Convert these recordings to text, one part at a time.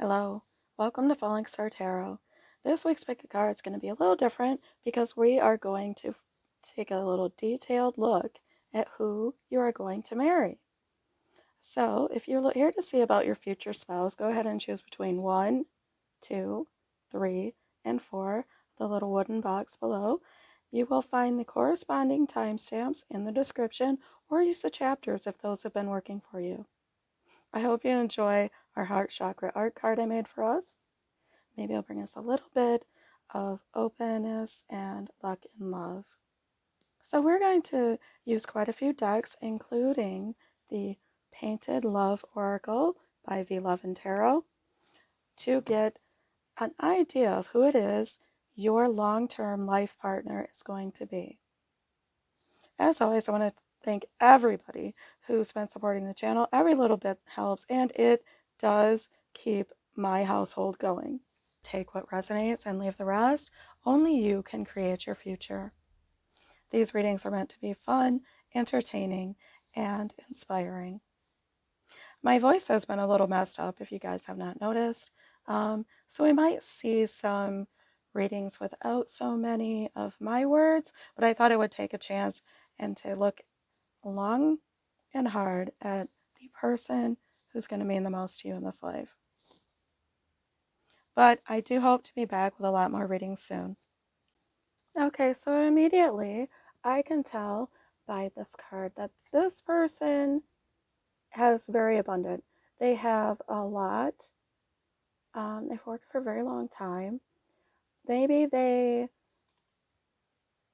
Hello, welcome to Falling Star Tarot. This week's pick a card is going to be a little different because we are going to take a little detailed look at who you are going to marry. So, if you're here to see about your future spouse, go ahead and choose between 1, 2, 3, and 4, the little wooden box below. You will find the corresponding timestamps in the description or use the chapters if those have been working for you. I hope you enjoy our heart chakra art card I made for us. Maybe it'll bring us a little bit of openness and luck and love. So we're going to use quite a few decks, including the Painted Love Oracle by V Love and Tarot, to get an idea of who it is your long-term life partner is going to be. As always, I want to thank everybody who's been supporting the channel. Every little bit helps, and it does keep my household going. Take what resonates and leave the rest. Only you can create your future. These readings are meant to be fun, entertaining, and inspiring. My voice has been a little messed up if you guys have not noticed. So we might see some readings without so many of my words, but I thought I would take a chance and to look long and hard at the person who's going to mean the most to you in this life. But I do hope to be back with a lot more readings soon. Okay, so immediately I can tell by this card that this person has very abundant. They have a lot. They've worked for a very long time. Maybe they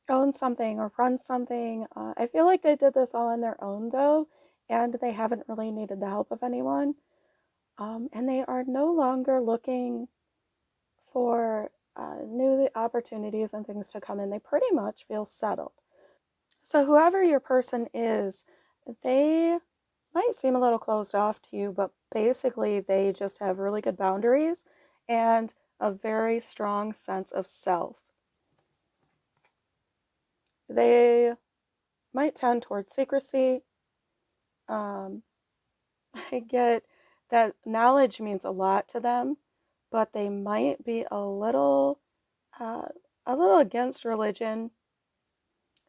own something or run something. I feel like they did this all on their own though, and they haven't really needed the help of anyone. And they are no longer looking for new opportunities and things to come in. They pretty much feel settled. So whoever your person is, they might seem a little closed off to you, but basically they just have really good boundaries and a very strong sense of self. They might tend towards secrecy. I get that knowledge means a lot to them, but they might be uh, a little against religion,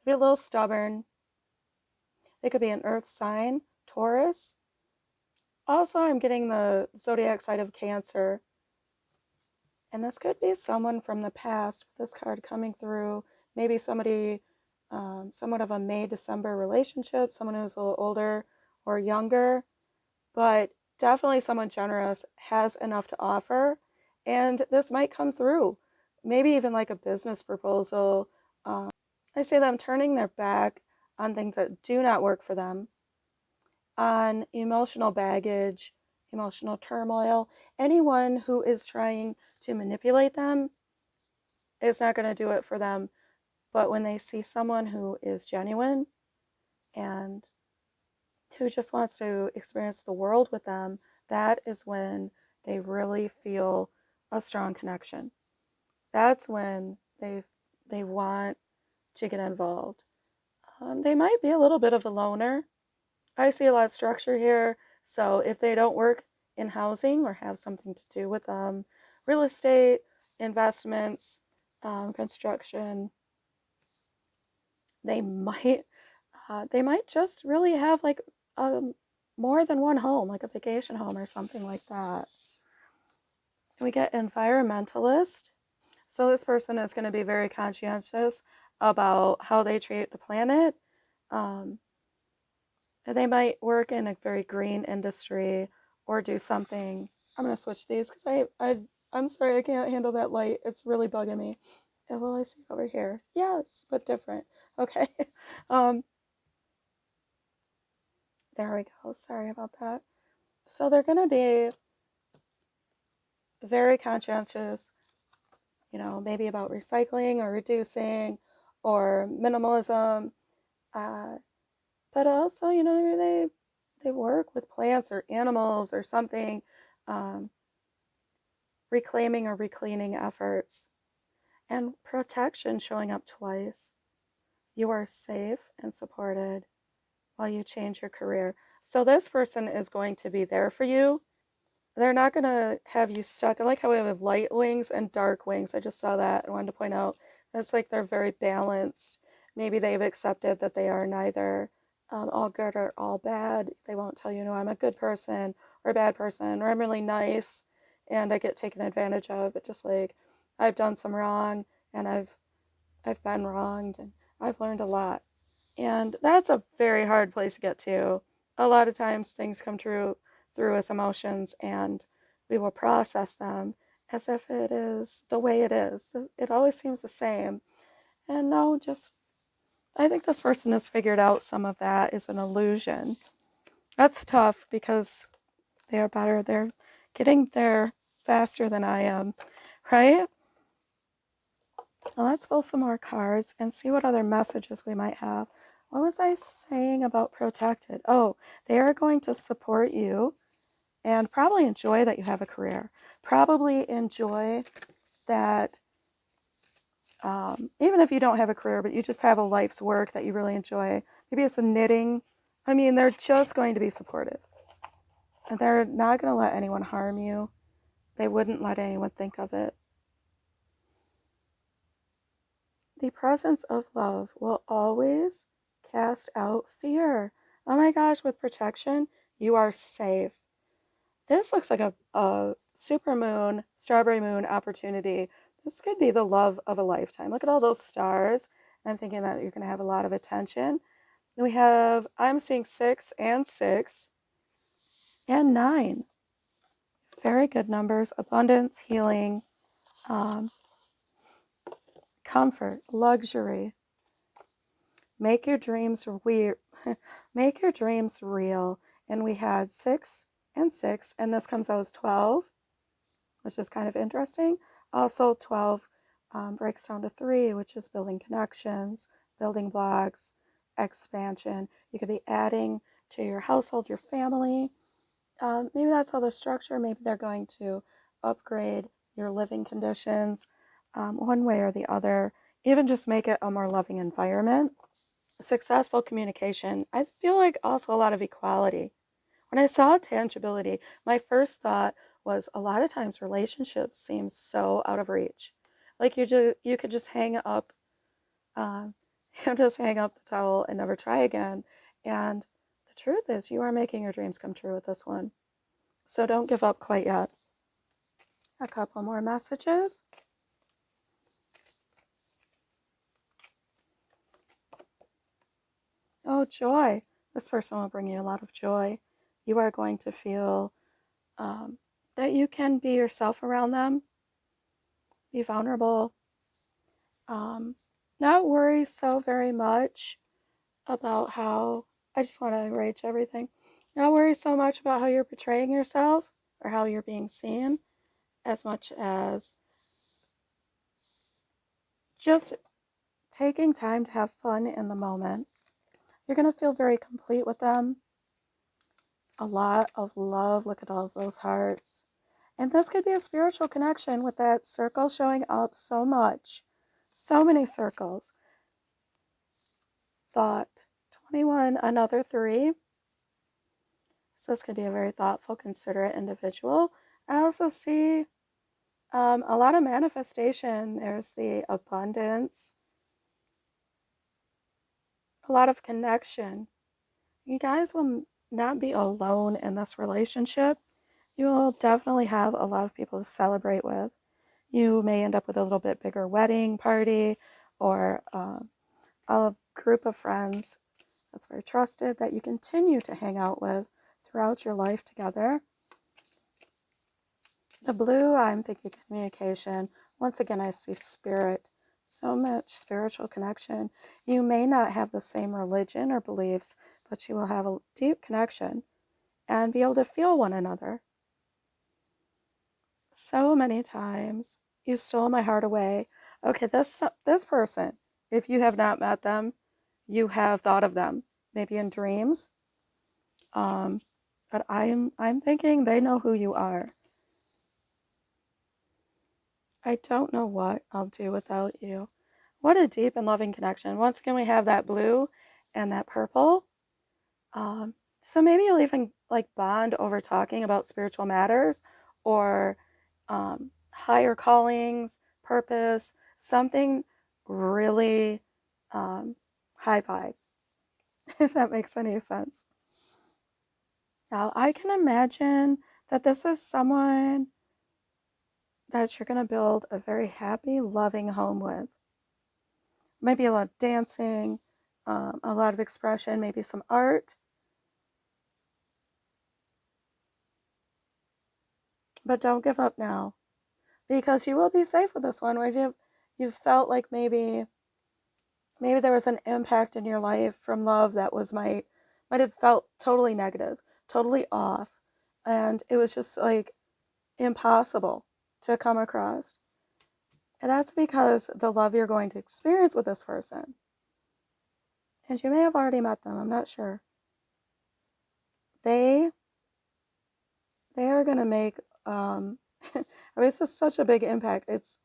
be a little stubborn. They could be an earth sign, Taurus. Also, I'm getting the zodiac side of Cancer. And this could be someone from the past with this card coming through. Maybe somebody, somewhat of a May-December relationship, someone who's a little older or younger. But definitely someone generous, has enough to offer. And this might come through. Maybe even like a business proposal. I see them turning their back on things that do not work for them, on emotional baggage, emotional turmoil. Anyone who is trying to manipulate them is not going to do it for them. But when they see someone who is genuine and who just wants to experience the world with them, that is when they really feel a strong connection. That's when they want to get involved. They might be a little bit of a loner. I see a lot of structure here. So if they don't work in housing or have something to do with real estate, investments, construction, they might just really have like more than one home, like a vacation home or something like that. We get environmentalist. So this person is going to be very conscientious about how they treat the planet. They might work in a very green industry or do something. I'm going to switch these because I'm sorry, I can't handle that light. It's really bugging me. And will I see over here? Yes, but different. Okay. There we go. Sorry about that. So they're going to be very conscientious, maybe about recycling or reducing or minimalism. But also, they work with plants or animals or something, reclaiming or recleaning efforts. And protection showing up twice. You are safe and supported while you change your career. So this person is going to be there for you. They're not going to have you stuck. I like how we have light wings and dark wings. I just saw that and wanted to point out that's like they're very balanced. Maybe they've accepted that they are neither all good or all bad. They won't tell you, no, I'm a good person or a bad person, or I'm really nice and I get taken advantage of. But just like I've done some wrong and I've been wronged and I've learned a lot. And that's a very hard place to get to. A lot of times things come true through as emotions and we will process them as if it is the way it is. It always seems the same. And no, just I think this person has figured out some of that is an illusion. That's tough because they are better. They're getting there faster than I am, right? Now let's pull some more cards and see what other messages we might have. What was I saying about protected? Oh, they are going to support you and probably enjoy that you have a career. Probably enjoy that, even if you don't have a career, but you just have a life's work that you really enjoy. Maybe it's a knitting. I mean, they're just going to be supportive. And they're not going to let anyone harm you. They wouldn't let anyone think of it. The presence of love will always cast out fear. Oh my gosh, with protection, you are safe. This looks like a super moon, strawberry moon opportunity. This could be the love of a lifetime. Look at all those stars. I'm thinking that you're going to have a lot of attention. I'm seeing 6 and 9. Very good numbers. Abundance, healing, um, comfort, luxury. Make your dreams weird. Make your dreams real. And we had 6 and 6, and this comes out as 12, which is kind of interesting. Also, 12 breaks down to 3, which is building connections, building blocks, expansion. You could be adding to your household, your family. Maybe that's how the structure. Maybe they're going to upgrade your living conditions one way or the other. Even just make it a more loving environment. Successful communication. I feel like also a lot of equality. When I saw tangibility, my first thought was a lot of times relationships seem so out of reach. Like you could just hang up, um, just hang up the towel and never try again. And the truth is, you are making your dreams come true with this one. So don't give up quite yet. A couple more messages. Oh, joy. This person will bring you a lot of joy. You are going to feel that you can be yourself around them, be vulnerable, not worry so very much about how, I just want to rage everything, not worry so much about how you're portraying yourself or how you're being seen, as much as just taking time to have fun in the moment. You're going to feel very complete with them. A lot of love. Look at all of those hearts. And this could be a spiritual connection with that circle showing up so much. So many circles. Thought. 21, another 3. So this could be a very thoughtful, considerate individual. I also see a lot of manifestation. There's the abundance. A lot of connection. You guys will not be alone in this relationship. You will definitely have a lot of people to celebrate with. You may end up with a little bit bigger wedding party or a group of friends that's very trusted that you continue to hang out with throughout your life together. The blue, I'm thinking communication. Once again, I see spirit. So much spiritual connection. You may not have the same religion or beliefs, but you will have a deep connection and be able to feel one another. So many times, you stole my heart away. Okay, this person, if you have not met them, you have thought of them, maybe in dreams. But I'm thinking they know who you are. I don't know what I'll do without you. What a deep and loving connection. Once again, we have that blue and that purple. So maybe you'll even like bond over talking about spiritual matters or higher callings, purpose, something really high vibe, if that makes any sense. Now, I can imagine that this is someone that you're going to build a very happy, loving home with. Maybe a lot of dancing, a lot of expression, maybe some art. But don't give up now because you will be safe with this one. Where you've felt like maybe there was an impact in your life from love that was might have felt totally negative, totally off, and it was just like impossible to come across. And that's because the love you're going to experience with this person, and you may have already met them, I'm not sure. They they are gonna make I mean it's just such a big impact. It's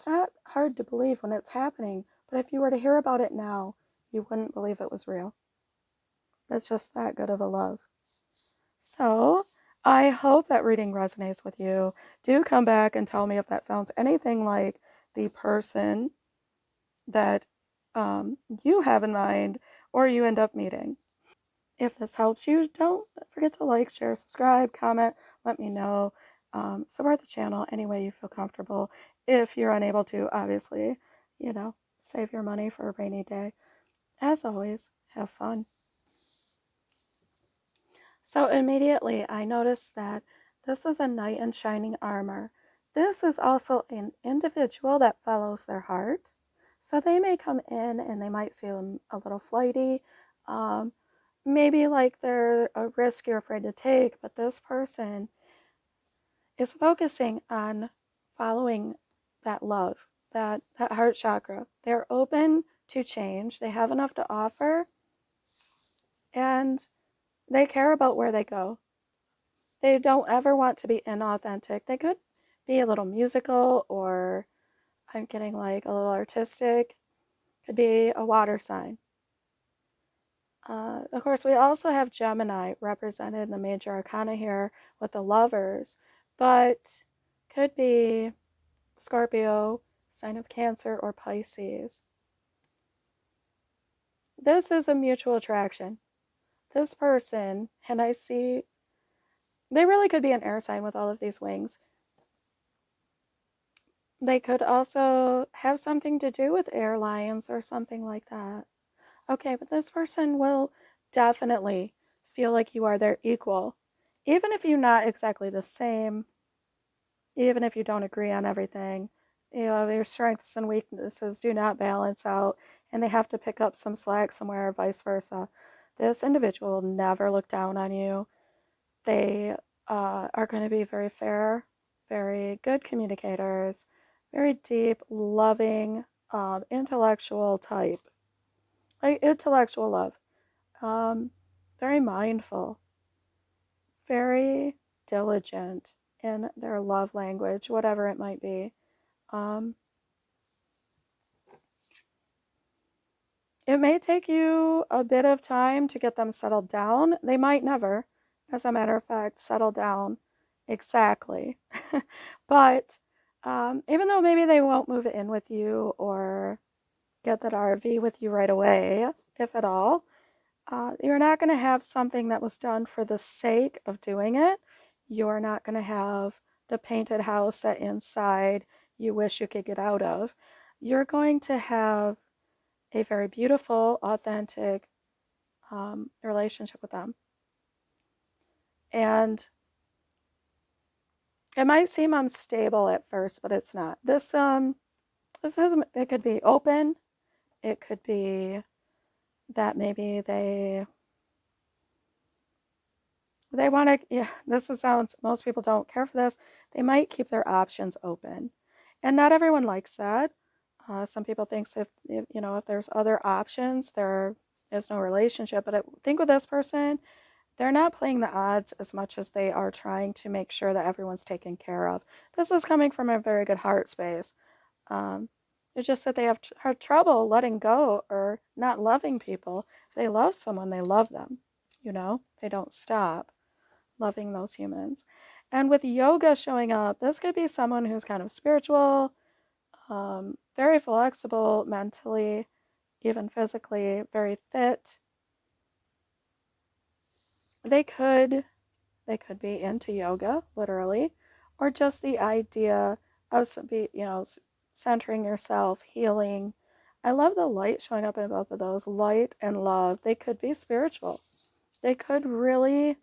not hard to believe when it's happening, but if you were to hear about it now, you wouldn't believe it was real. It's just that good of a love. So, I hope that reading resonates with you. Do come back and tell me if that sounds anything like the person that you have in mind or you end up meeting. If this helps you, don't forget to like, share, subscribe, comment, let me know. Support the channel any way you feel comfortable. If you're unable to, obviously, save your money for a rainy day. As always, have fun. So immediately I noticed that this is a knight in shining armor. This is also an individual that follows their heart. So they may come in and they might seem a little flighty. Um, Maybe like they're a risk you're afraid to take, but this person is focusing on following that love, that heart chakra. They're open to change. They have enough to offer and they care about where they go. They don't ever want to be inauthentic. They could be a little musical or I'm getting like a little artistic. Could be a water sign. Of course, we also have Gemini represented in the major arcana here with the lovers, but could be Scorpio, sign of Cancer, or Pisces. This is a mutual attraction. This person, and I see they really could be an air sign with all of these wings. They could also have something to do with airlines or something like that. Okay, but this person will definitely feel like you are their equal. Even if you're not exactly the same, even if you don't agree on everything, your strengths and weaknesses do not balance out and they have to pick up some slack somewhere or vice versa. This individual will never look down on you. They are going to be very fair, very good communicators, very deep, loving, intellectual type. Like intellectual love. Um, Very mindful, very diligent in their love language, whatever it might be. Um, it may take you a bit of time to get them settled down. They might never, as a matter of fact, settle down exactly. But even though maybe they won't move in with you or get that RV with you right away, if at all, you're not going to have something that was done for the sake of doing it. You're not going to have the painted house that inside you wish you could get out of. You're going to have a very beautiful, authentic relationship with them. And it might seem unstable at first, but it's not. This is it could be open. It could be that maybe they want to, yeah, this sounds, most people don't care for this. They might keep their options open. And not everyone likes that. Some people think if there's other options, there is no relationship. But I think with this person, they're not playing the odds as much as they are trying to make sure that everyone's taken care of. This is coming from a very good heart space. Um, it's just that they have trouble letting go or not loving people. If they love someone, they love them. they don't stop loving those humans. And with yoga showing up, this could be someone who's kind of spiritual, very flexible mentally, even physically, very fit. They could be into yoga, literally, or just the idea of centering yourself, healing. I love the light showing up in both of those, light and love. They could be spiritual. They could really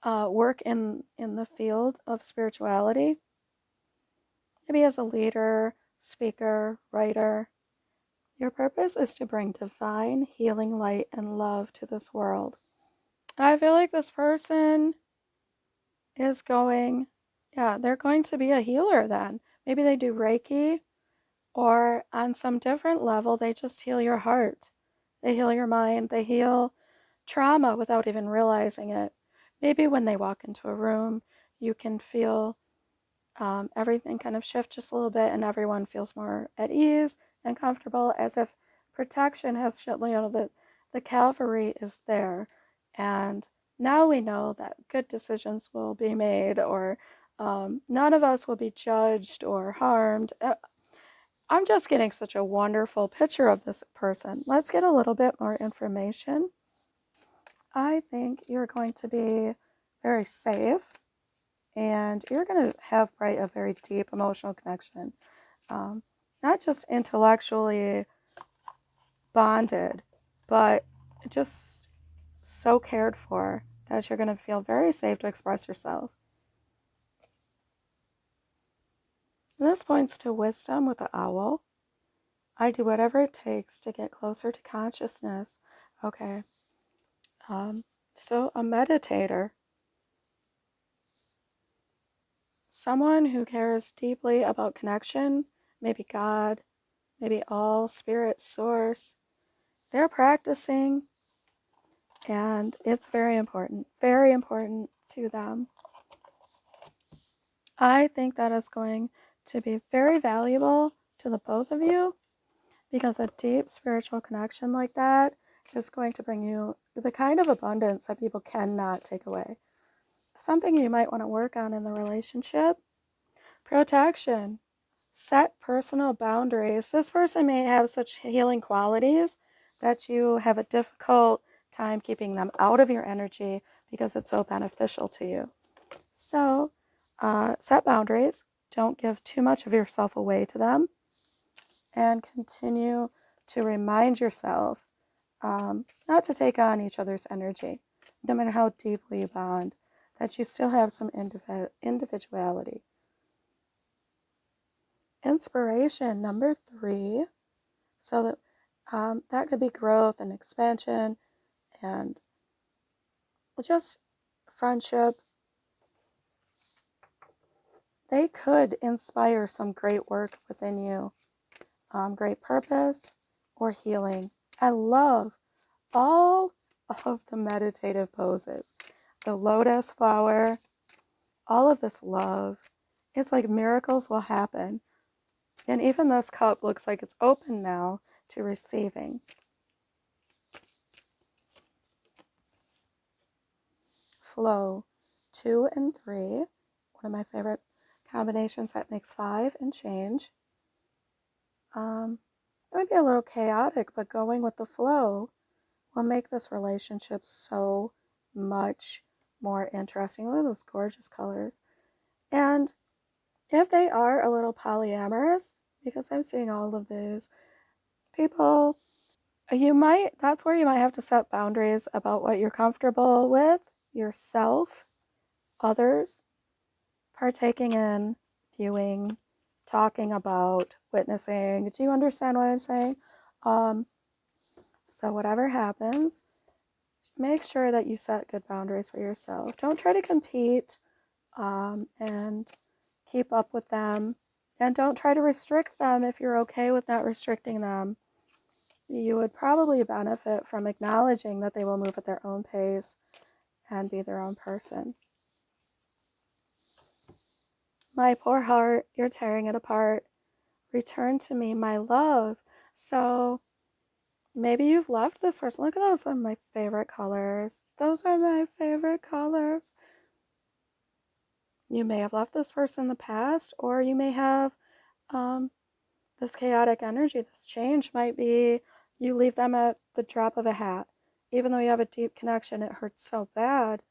work in the field of spirituality, maybe as a leader, speaker, writer. Your purpose is to bring divine healing light and love to this world. I feel like this person is going, yeah, they're going to be a healer then. Maybe they do Reiki, or on some different level, they just heal your heart. They heal your mind. They heal trauma without even realizing it. Maybe when they walk into a room, you can feel everything kind of shift just a little bit, and everyone feels more at ease and comfortable, as if protection has, the cavalry is there, and now we know that good decisions will be made, or none of us will be judged or harmed. I'm just getting such a wonderful picture of this person. Let's get a little bit more information. I think you're going to be very safe, and you're going to have a very deep emotional connection. Not just intellectually bonded, but just so cared for that you're going to feel very safe to express yourself. And this points to wisdom with the owl. I do whatever it takes to get closer to consciousness. Okay. So a meditator, someone who cares deeply about connection, maybe God, maybe all, spirit, source, they're practicing, and it's very important to them. I think that is going to be very valuable to the both of you, because a deep spiritual connection like that is going to bring you the kind of abundance that people cannot take away. Something you might want to work on in the relationship: protection. Set personal boundaries. This person may have such healing qualities that you have a difficult time keeping them out of your energy because it's so beneficial to you. So, set boundaries. Don't give too much of yourself away to them. And continue to remind yourself not to take on each other's energy, no matter how deeply you bond, that you still have some individuality. Inspiration, number 3. So that could be growth and expansion and just friendship. They could inspire some great work within you, great purpose or healing. I love all of the meditative poses, the lotus flower, all of this love. It's like miracles will happen. And even this cup looks like it's open now to receiving. Flow, 2 and 3. One of my favorite combinations that makes 5 and change. It might be a little chaotic, but going with the flow will make this relationship so much more interesting. Look at those gorgeous colors. And if they are a little polyamorous, because I'm seeing all of these people, that's where you might have to set boundaries about what you're comfortable with, yourself, others, partaking in, viewing, talking about, witnessing. Do you understand what I'm saying? So whatever happens, make sure that you set good boundaries for yourself. Don't try to compete and keep up with them. And don't try to restrict them if you're okay with not restricting them. You would probably benefit from acknowledging that they will move at their own pace and be their own person. My poor heart, you're tearing it apart. Return to me, my love. So Maybe you've loved this person. Look at those are my favorite colors. Those are my favorite colors. You may have loved this person in the past, or you may have um, this chaotic energy. This change might be you leave them at the drop of a hat. Even though you have a deep connection, it hurts so bad.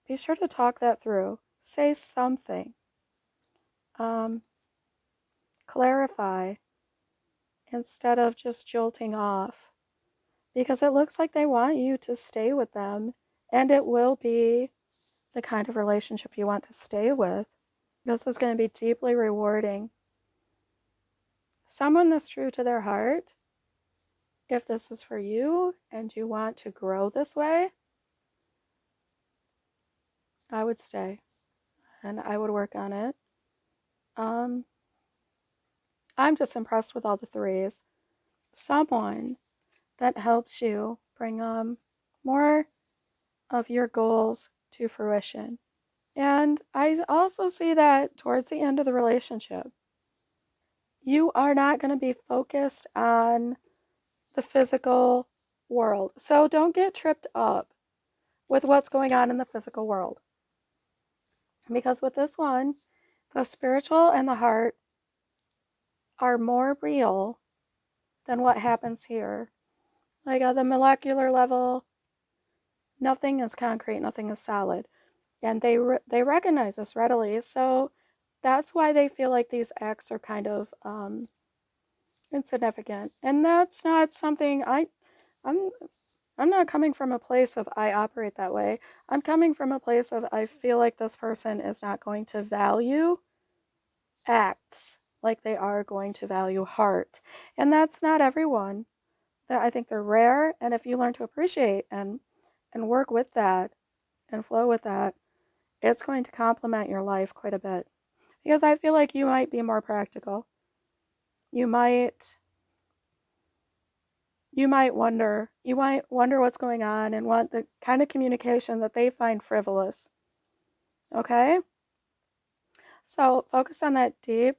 Be sure to talk that through. Say something. Um, Clarify instead of just jolting off. Because it looks like they want you to stay with them, and it will be the kind of relationship you want to stay with. This is going to be deeply rewarding. Someone that's true to their heart, if this is for you and you want to grow this way, I would stay and I would work on it. Um, I'm just impressed with all the threes. Someone that helps you bring more of your goals to fruition. And I also see that towards the end of the relationship, you are not going to be focused on the physical world. So don't get tripped up with what's going on in the physical world. Because with this one, the spiritual and the heart are more real than what happens here. Like at the molecular level, nothing is concrete, nothing is solid. And they recognize this readily. So that's why they feel like these acts are kind of insignificant. And that's not something I'm I'm not coming from a place of I operate that way. I'm coming from a place of I feel like this person is not going to value acts like they are going to value heart. And that's not everyone. I think they're rare, and if you learn to appreciate and work with that and flow with that, it's going to complement your life quite a bit. Because I feel like you might be more practical. You might you might wonder what's going on and want the kind of communication that they find frivolous. Okay? So focus on that deep,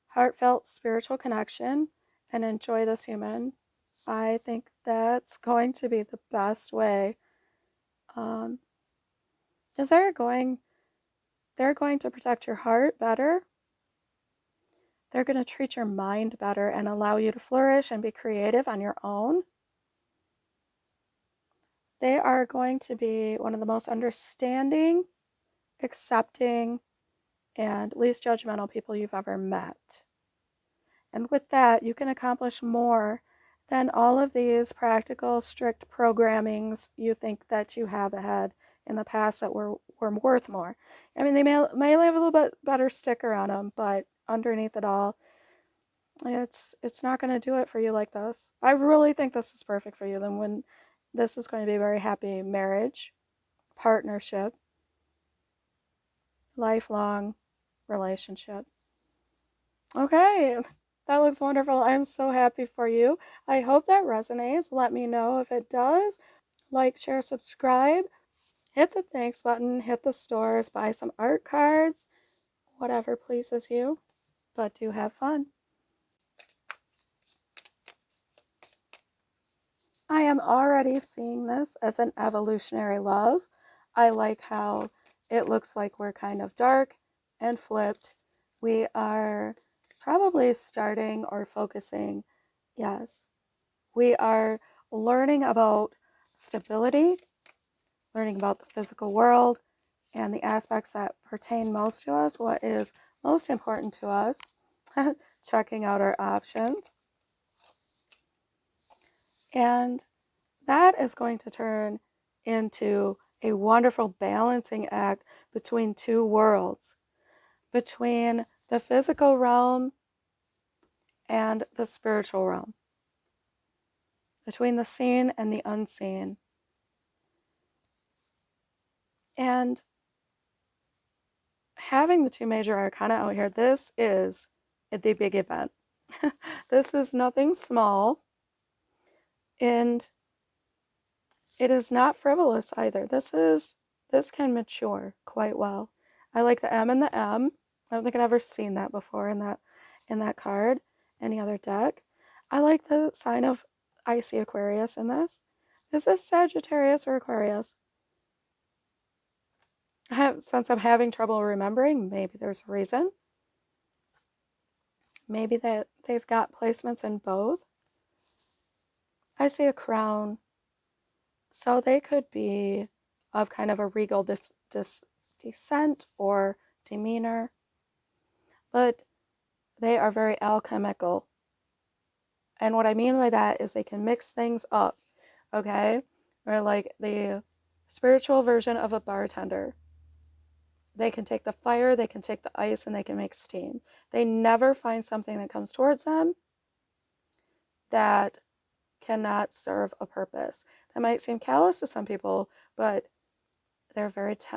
heartfelt spiritual connection and enjoy this human. I think that's going to be the best way. Um, is they're going to protect your heart better. They're going to treat your mind better and allow you to flourish and be creative on your own. They are going to be one of the most understanding, accepting, and least judgmental people you've ever met. And with that, you can accomplish more than all of these practical, strict programmings you think that you have ahead in the past that were worth more. I mean, they may have a little bit better sticker on them, but underneath it all, it's not going to do it for you like this. I really think this is perfect for you. Then when this is going to be a very happy marriage, partnership, lifelong relationship. Okay, that looks wonderful. I'm so happy for you. I hope that resonates. Let me know if it does. Like, share, subscribe. Hit the thanks button, hit the stores, buy some art cards, whatever pleases you. But do have fun. I am already seeing this as an evolutionary love. I like how it looks like we're kind of dark and flipped. We are probably starting or focusing, yes, we are learning about stability, learning about the physical world, and the aspects that pertain most to us, what is most important to us, checking out our options. And that is going to turn into a wonderful balancing act between two worlds, between the physical realm and the spiritual realm, between the seen and the unseen. And having the two major arcana out here, this is the big event. This is nothing small, and it is not frivolous either. This can mature quite well. I like the M and the M. I don't think I've ever seen that before in that card. Any other deck? I like the sign of I see Aquarius in this. Is this Sagittarius or Aquarius? Since I'm having trouble remembering, maybe there's a reason. Maybe that they've got placements in both. I see a crown. So they could be of kind of a regal descent or demeanor, but they are very alchemical. And what I mean by that is they can mix things up, okay? Or like the spiritual version of a bartender. They can take the fire, they can take the ice, and they can make steam. They never find something that comes towards them that cannot serve a purpose. That might seem callous to some people, but they're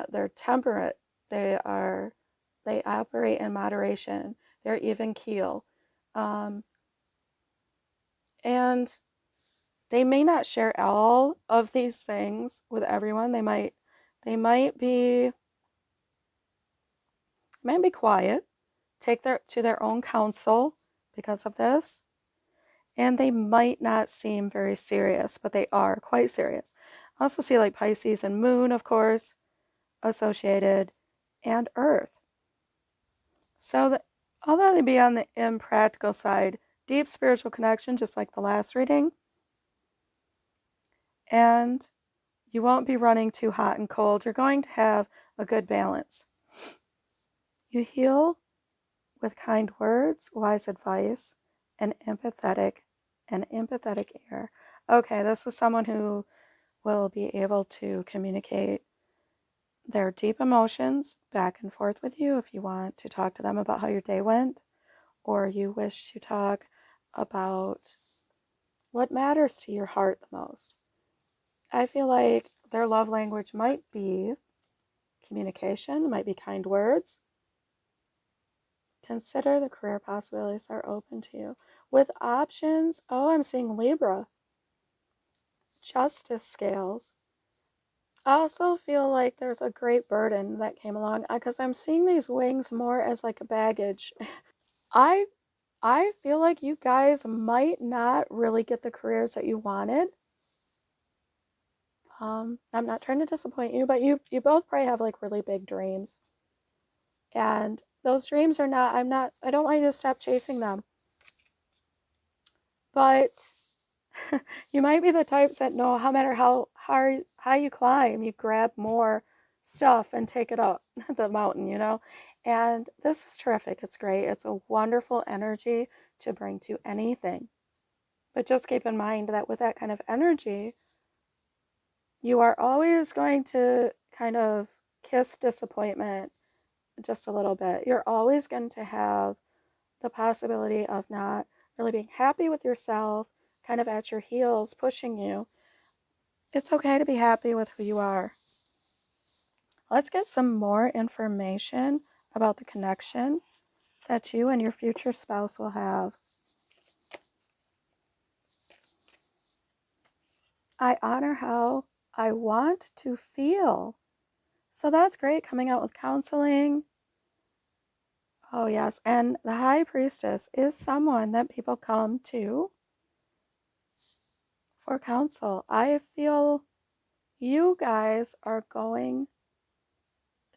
they're temperate. They operate in moderation. They're even keel, and they may not share all of these things with everyone. They might be quiet, take their own counsel because of this, and they might not seem very serious, but they are quite serious. I also see like Pisces and Moon, of course, associated, and Earth. So that although they be on the impractical side, deep spiritual connection, just like the last reading, and you won't be running too hot and cold. You're going to have a good balance. You heal with kind words, wise advice, and empathetic ear. Okay, this is someone who will be able to communicate their deep emotions back and forth with you if you want to talk to them about how your day went, or you wish to talk about what matters to your heart the most. I feel like their love language might be communication, might be kind words. Consider the career possibilities that are open to you. With options, oh, I'm seeing Libra. Justice scales. I also feel like there's a great burden that came along because I'm seeing these wings more as like a baggage. I I feel like you guys might not really get the careers that you wanted. I'm not trying to disappoint you, but you both probably have like really big dreams. And those dreams are not, I don't want you to stop chasing them. But you might be the types that know no matter how high you climb, you grab more stuff and take it up the mountain, you know? And this is terrific. It's great. It's a wonderful energy to bring to anything. But just keep in mind that with that kind of energy, you are always going to kind of kiss disappointment just a little bit. You're always going to have the possibility of not really being happy with yourself, kind of at your heels, pushing you. It's okay to be happy with who you are. Let's get some more information about the connection that you and your future spouse will have. I honor how I want to feel. So that's great, coming out with counseling. Oh, yes. And the high priestess is someone that people come to for counsel. I feel you guys are going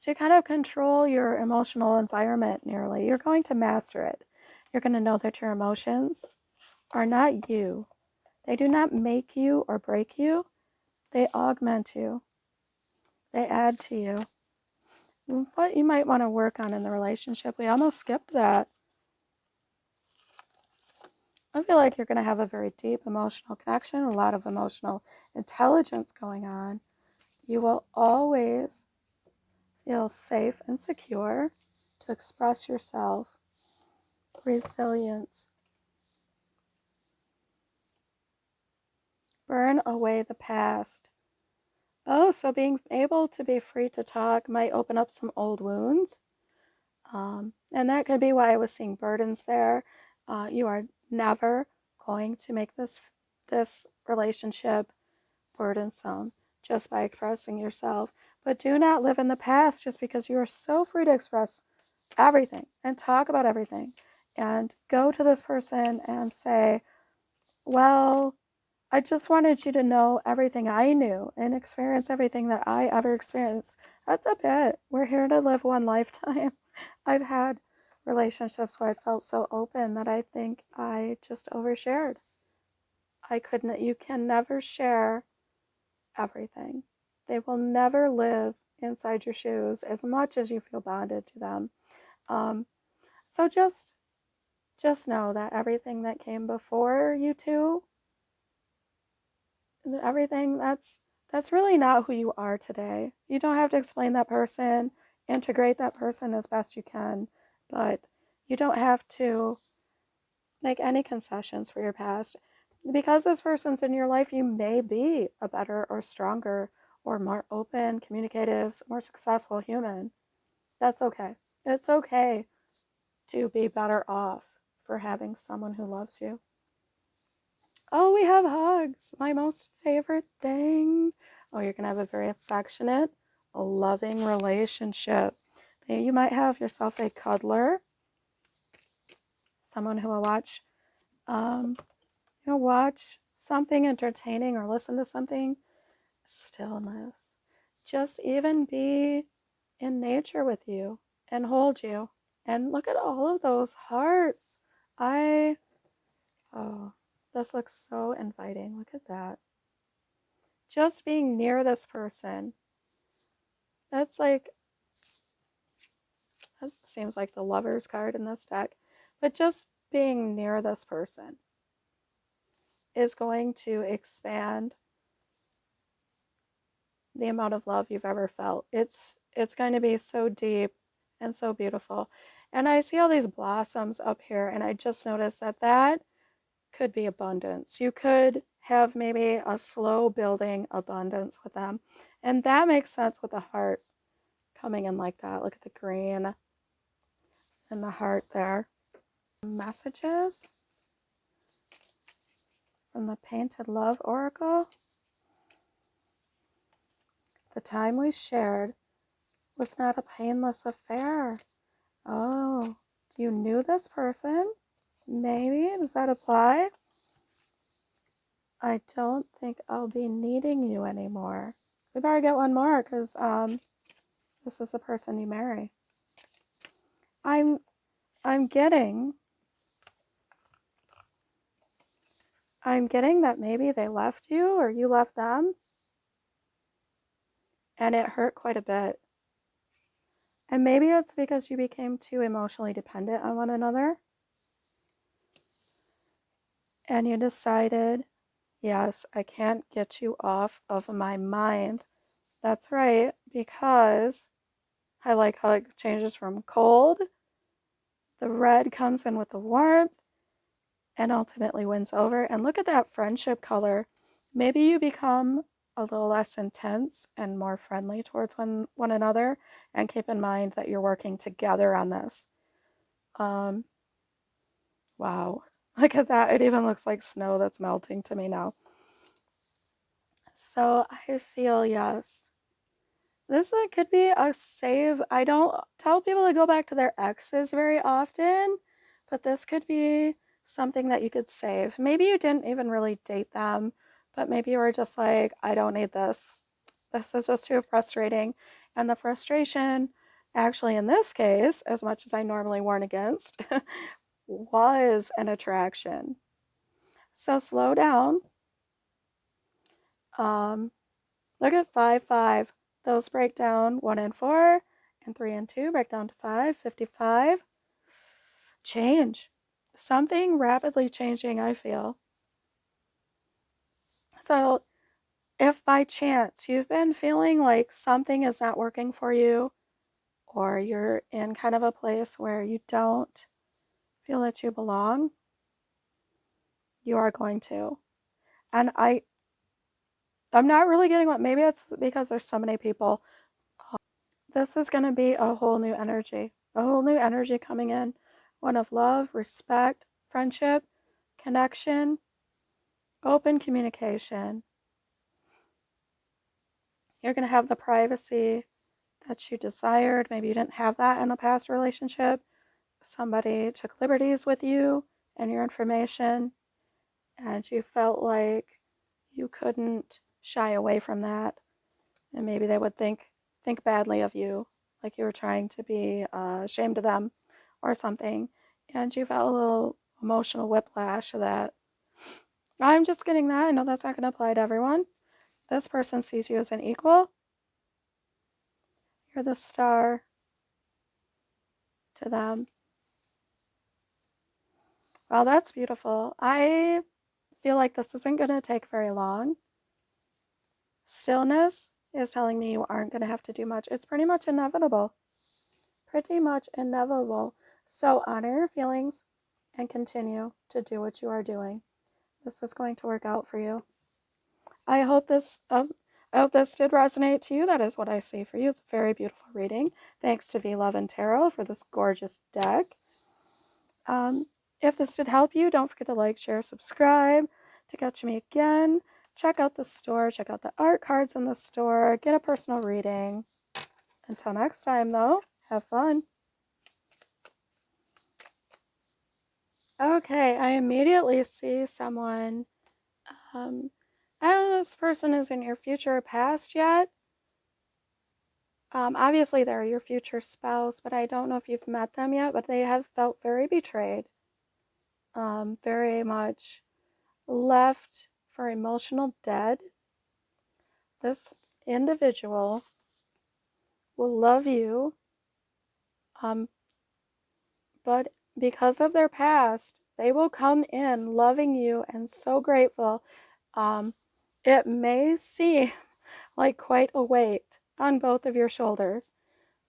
to kind of control your emotional environment nearly. You're going to master it. You're going to know that your emotions are not you. They do not make you or break you. They augment you. They add to you. What you might want to work on in the relationship, we almost skipped that. I feel like you're going to have a very deep emotional connection, a lot of emotional intelligence going on. You will always feel safe and secure to express yourself. Resilience. Burn away the past. Oh, so being able to be free to talk might open up some old wounds. And that could be why I was seeing burdens there. You are never going to make this relationship burdensome just by expressing yourself. But do not live in the past just because you are so free to express everything and talk about everything. And go to this person and say, well, I just wanted you to know everything I knew and experience everything that I ever experienced. That's a bit. We're here to live one lifetime. I've had relationships where I felt so open that I think I just overshared. I couldn't, you can never share everything. They will never live inside your shoes as much as you feel bonded to them. Um, so just know that everything that came before you two, everything that's really not who you are today. You don't have to explain that person, integrate that person as best you can, but you don't have to make any concessions for your past. Because this person's in your life, you may be a better or stronger or more open, communicative, more successful human. That's okay. It's okay to be better off for having someone who loves you. Oh, we have hugs. My most favorite thing. Oh, you're going to have a very affectionate, loving relationship. You might have yourself a cuddler, someone who will um, watch something entertaining or listen to something stillness. Just even be in nature with you and hold you. And look at all of those hearts. Oh, this looks so inviting. Look at that. Just being near this person. That's like, that seems like the lover's card in this deck. But just being near this person is going to expand the amount of love you've ever felt. It's going to be so deep and so beautiful. And I see all these blossoms up here, and I just noticed that could be abundance. You could have maybe a slow building abundance with them. And that makes sense with the heart coming in like that. Look at the green and the heart there. Messages from the Painted Love Oracle. The time we shared was not a painless affair. Oh, you knew this person? Maybe. Does that apply? I don't think I'll be needing you anymore. We better get one more because this is the person you marry. I'm getting that maybe they left you or you left them, and it hurt quite a bit. And maybe it's because you became too emotionally dependent on one another. And you decided, yes, I can't get you off of my mind. That's right, because I like how it changes from cold, the red comes in with the warmth, and ultimately wins over. And look at that friendship color. Maybe you become a little less intense and more friendly towards one another. And keep in mind that you're working together on this. Wow. Look at that. It even looks like snow that's melting to me now. So I feel, yes, this could be a save. I don't tell people to go back to their exes very often, but this could be something that you could save. Maybe you didn't even really date them, but maybe you were just like, I don't need this. This is just too frustrating. And the frustration, actually, in this case, as much as I normally warn against, was an attraction. So slow down. Look at 5, 5. Those break down 1 and 4, and 3 and 2 break down to 5, 55. Change. Something rapidly changing, I feel. So, if by chance you've been feeling like something is not working for you, or you're in kind of a place where you don't feel that you belong, you are going to. And I'm not really getting what, maybe it's because there's so many people. This is going to be a whole new energy coming in. One of love, respect, friendship, connection, open communication. You're going to have the privacy that you desired. Maybe you didn't have that in a past relationship. Somebody took liberties with you and your information, and you felt like you couldn't shy away from that, and maybe they would think badly of you, like you were trying to be ashamed of them or something, and you felt a little emotional whiplash of that. I'm just getting that. I know that's not going to apply to everyone. This person sees you as an equal. You're the star to them. Well, that's beautiful. I feel like this isn't going to take very long. Stillness is telling me you aren't going to have to do much. It's pretty much inevitable. Pretty much inevitable. So honor your feelings and continue to do what you are doing. This is going to work out for you. I hope this did resonate to you. That is what I see for you. It's a very beautiful reading. Thanks to V Love and Tarot for this gorgeous deck. If this did help you, don't forget to like, share, subscribe to catch me again. Check out the store. Check out the art cards in the store. Get a personal reading. Until next time, though, have fun. Okay, I immediately see someone. I don't know if this person is in your future or past yet. Obviously, they're your future spouse, but I don't know if you've met them yet, but they have felt very betrayed. Very much left for emotional dead. This individual will love you, but because of their past, they will come in loving you and so grateful. It may seem like quite a weight on both of your shoulders.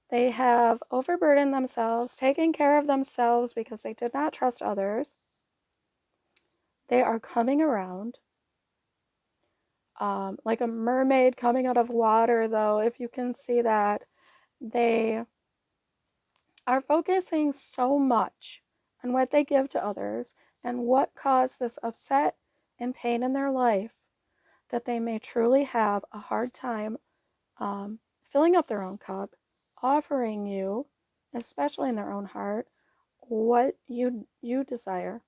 They have overburdened themselves, taken care of themselves because they did not trust others. They are coming around. Like a mermaid coming out of water, though, if you can see that. They are focusing so much on what they give to others and what caused this upset and pain in their life that they may truly have a hard time filling up their own cup, offering you, especially in their own heart, what you desire.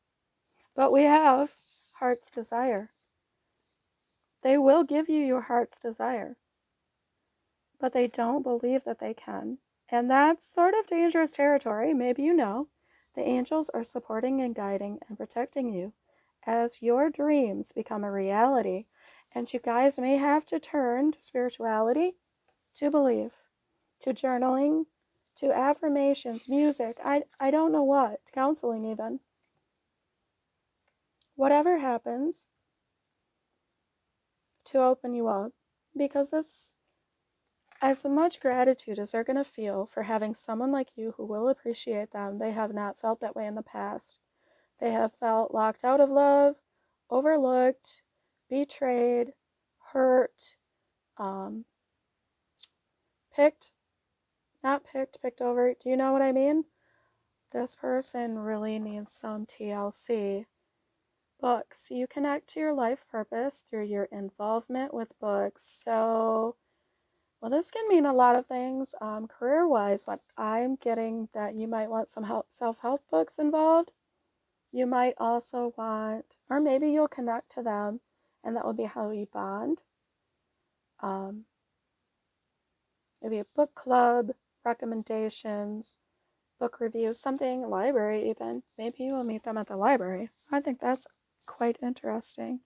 But we have heart's desire. They will give you your heart's desire, but they don't believe that they can. And that's sort of dangerous territory. Maybe you know. The angels are supporting and guiding and protecting you as your dreams become a reality. And you guys may have to turn to spirituality, to belief, to journaling, to affirmations, music, I don't know what, counseling even. Whatever happens to open you up, because this, as much gratitude as they're going to feel for having someone like you who will appreciate them, they have not felt that way in the past. They have felt locked out of love, overlooked, betrayed, hurt, picked, not picked, picked over. Do you know what I mean? This person really needs some TLC. Books. You connect to your life purpose through your involvement with books. So, well, this can mean a lot of things. Career-wise, what I'm getting that you might want some self-help books involved. You might also want, or maybe you'll connect to them, and that will be how you bond. Maybe a book club, recommendations, book reviews, something, library even. Maybe you will meet them at the library. I think that's quite interesting.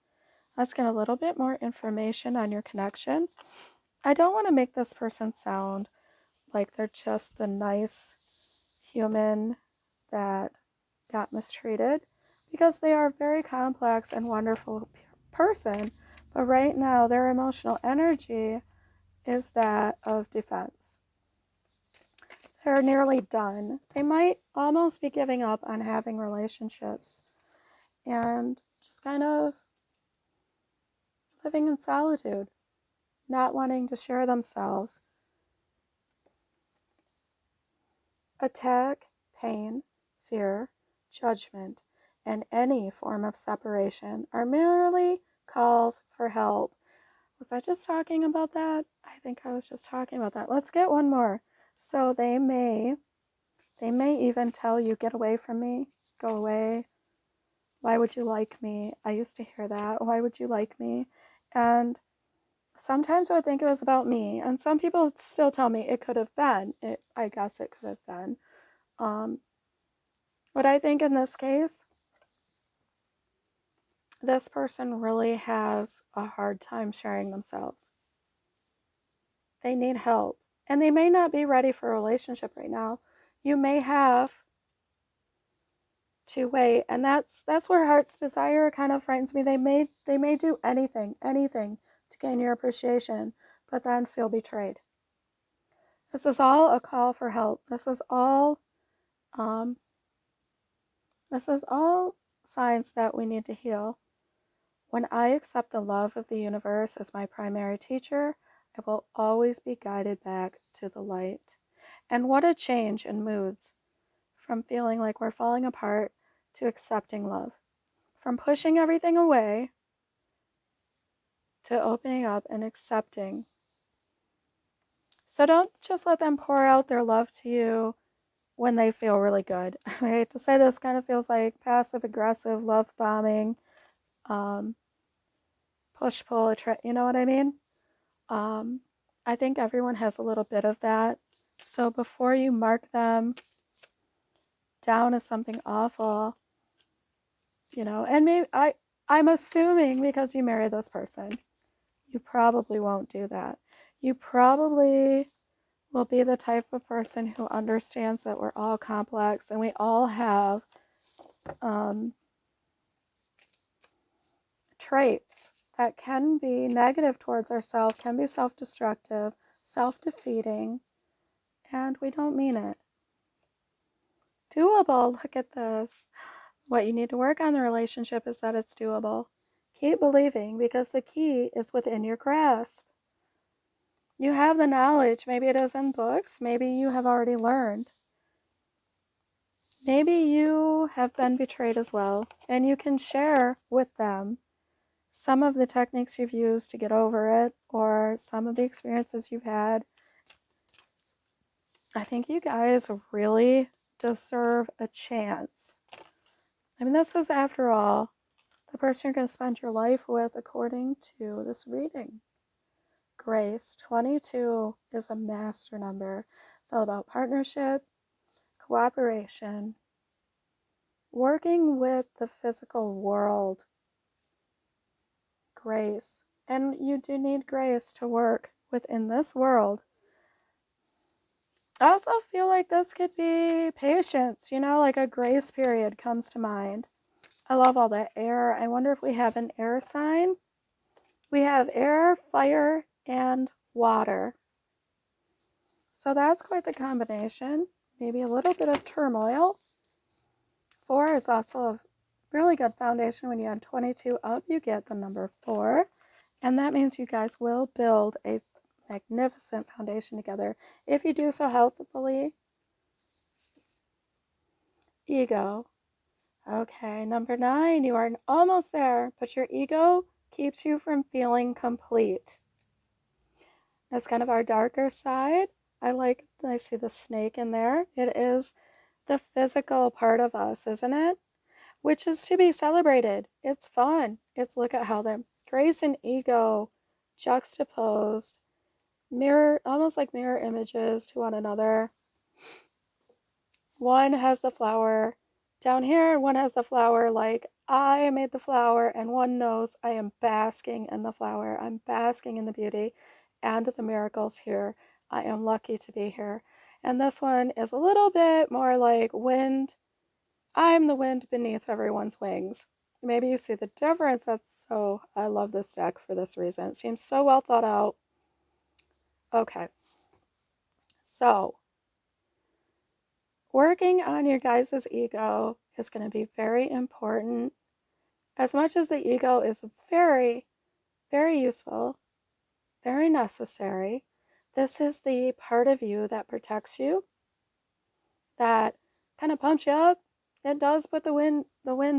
Let's get a little bit more information on your connection. I don't want to make this person sound like they're just the nice human that got mistreated, because they are a very complex and wonderful person. But right now, their emotional energy is that of defense. They're nearly done. They might almost be giving up on having relationships and just kind of living in solitude, not wanting to share themselves. Attack, pain, fear, judgment, and any form of separation are merely calls for help. Was I just talking about that? I think I was just talking about that. Let's get one more. So they may even tell you, get away from me, go away. Why would you like me? I used to hear that. Why would you like me? And sometimes I would think it was about me. And some people still tell me it could have been. I guess it could have been. But I think in this case, this person really has a hard time sharing themselves. They need help. And they may not be ready for a relationship right now. You may have to wait. And that's where heart's desire kind of frightens me. They may do anything to gain your appreciation, but then feel betrayed. This is all a call for help. Um, this is all signs that we need to heal. When I accept the love of the universe as my primary teacher, I will always be guided back to the light. And what a change in moods from feeling like we're falling apart to accepting love, from pushing everything away to opening up and accepting. So don't just let them pour out their love to you when they feel really good. I hate to say this, kind of feels like passive aggressive love bombing, push pull, you know what I mean? I think everyone has a little bit of that. So before you mark them down as something awful, and maybe I'm assuming because you marry this person, you probably won't do that. You probably will be the type of person who understands that we're all complex and we all have traits that can be negative towards ourselves, can be self-destructive, self-defeating, and we don't mean it. Doable, look at this. What you need to work on in the relationship is that it's doable. Keep believing because the key is within your grasp. You have the knowledge. Maybe it is in books. Maybe you have already learned. Maybe you have been betrayed as well, and you can share with them some of the techniques you've used to get over it or some of the experiences you've had. I think you guys really deserve a chance. I mean, this is, after all, the person you're going to spend your life with according to this reading. Grace, 22 is a master number. It's all about partnership, cooperation, working with the physical world. Grace. And you do need grace to work within this world. I also feel like this could be patience, like a grace period comes to mind. I love all that air. I wonder if we have an air sign. We have air, fire, and water. So that's quite the combination. Maybe a little bit of turmoil. 4 is also a really good foundation. When you add 22 up, you get the number 4. And that means you guys will build a magnificent foundation together if you do so healthfully. Ego. Okay, number 9, you are almost there, but your ego keeps you from feeling complete. That's kind of our darker side. I see the snake in there. It is the physical part of us, isn't it? Which is to be celebrated. It's fun. It's look at how the grace and ego juxtaposed, almost like mirror images to one another. One has the flower down here, and one has the flower like I made the flower, and one knows I am basking in the flower. I'm basking in the beauty and the miracles here. I am lucky to be here. And this one is a little bit more like wind. I'm the wind beneath everyone's wings. Maybe you see the difference. I love this deck for this reason. It seems so well thought out. Okay. So, working on your guys' ego is going to be very important. As much as the ego is very, very useful, very necessary, this is the part of you that protects you, that kind of pumps you up. It does put the wind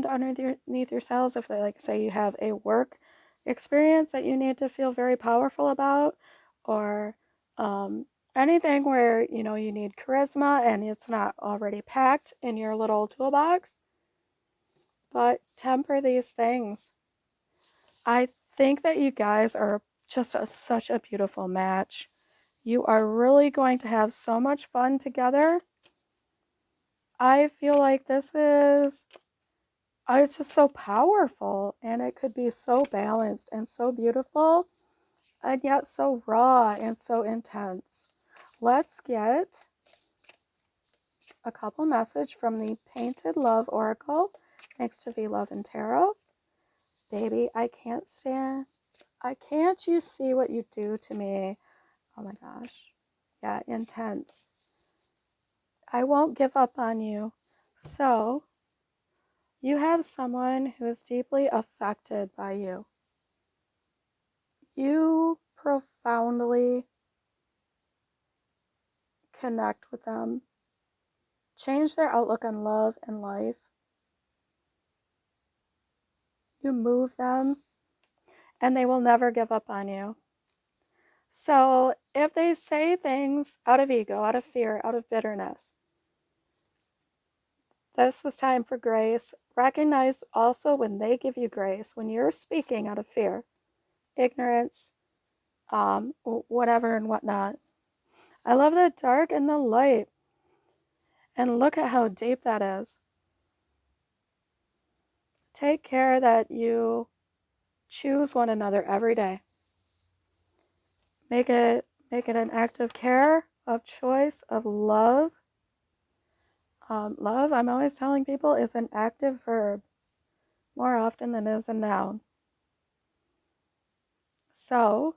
underneath your sails. If, like, say you have a work experience that you need to feel very powerful about, or anything where you need charisma and it's not already packed in your little toolbox. But temper these things. I think that you guys are just such a beautiful match. You are really going to have so much fun together. I feel like this is, it's just so powerful, and it could be so balanced and so beautiful, and yet so raw and so intense. Let's get a couple message from the Painted Love Oracle, thanks to V Love and Tarot. Baby, I can't stand. Can't you see what you do to me? Oh my gosh. Yeah, intense. I won't give up on you. So, you have someone who is deeply affected by you. You profoundly connect with them, change their outlook on love and life. You move them, and they will never give up on you. So, if they say things out of ego, out of fear, out of bitterness, this was time for grace. Recognize also when they give you grace, when you're speaking out of fear, ignorance, whatever and whatnot. I love the dark and the light. And look at how deep that is. Take care that you choose one another every day. Make it an act of care, of choice, of love. Love, I'm always telling people, is an active verb more often than it is a noun. So,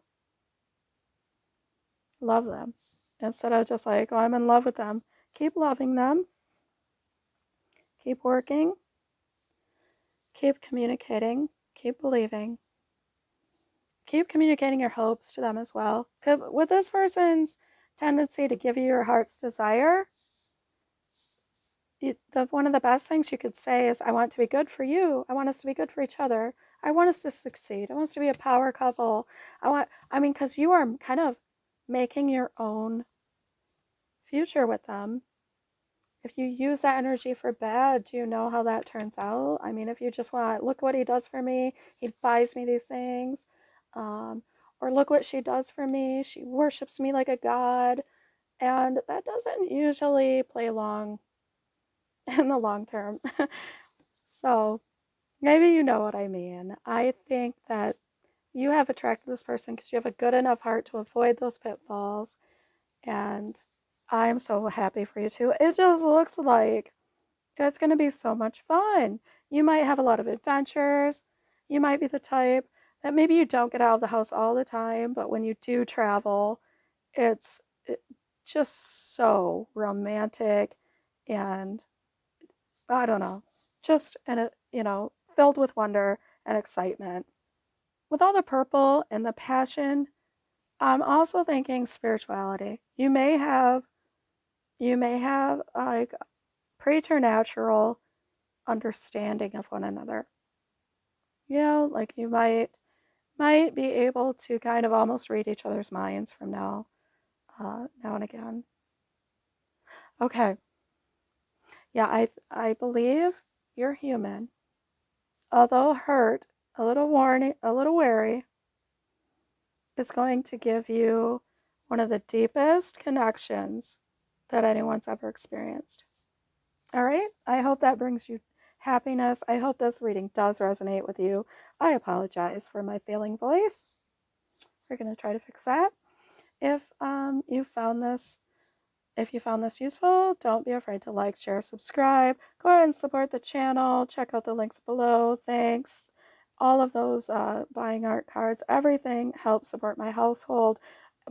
love them. Instead of just like, oh, I'm in love with them. Keep loving them. Keep working. Keep communicating. Keep believing. Keep communicating your hopes to them as well. With this person's tendency to give you your heart's desire, one of the best things you could say is, I want to be good for you. I want us to be good for each other. I want us to succeed. I want us to be a power couple. Because you are kind of making your own future with them. If you use that energy for bad, do you know how that turns out? If you just want, look what he does for me. He buys me these things. Or look what she does for me. She worships me like a god. And that doesn't usually play long in the long term. So maybe you know what I mean. I think that you have attracted this person because you have a good enough heart to avoid those pitfalls. And I'm so happy for you too. It just looks like it's going to be so much fun. You might have a lot of adventures. You might be the type that maybe you don't get out of the house all the time, but when you do travel, it's just so romantic and I don't know, just filled with wonder and excitement. With all the purple and the passion, I'm also thinking spirituality. You may have like preternatural understanding of one another. Like you might be able to kind of almost read each other's minds from now and again. Okay. Yeah, I believe you're human. Although hurt, a little wary, is going to give you one of the deepest connections that anyone's ever experienced. All right? I hope that brings you happiness. I hope this reading does resonate with you. I apologize for my failing voice. We're going to try to fix that. If you found this useful, don't be afraid to like, share, subscribe. Go ahead and support the channel. Check out the links below. Thanks. All of those buying art cards, everything helps support my household.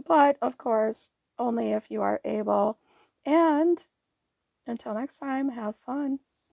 But of course, only if you are able. And until next time, have fun.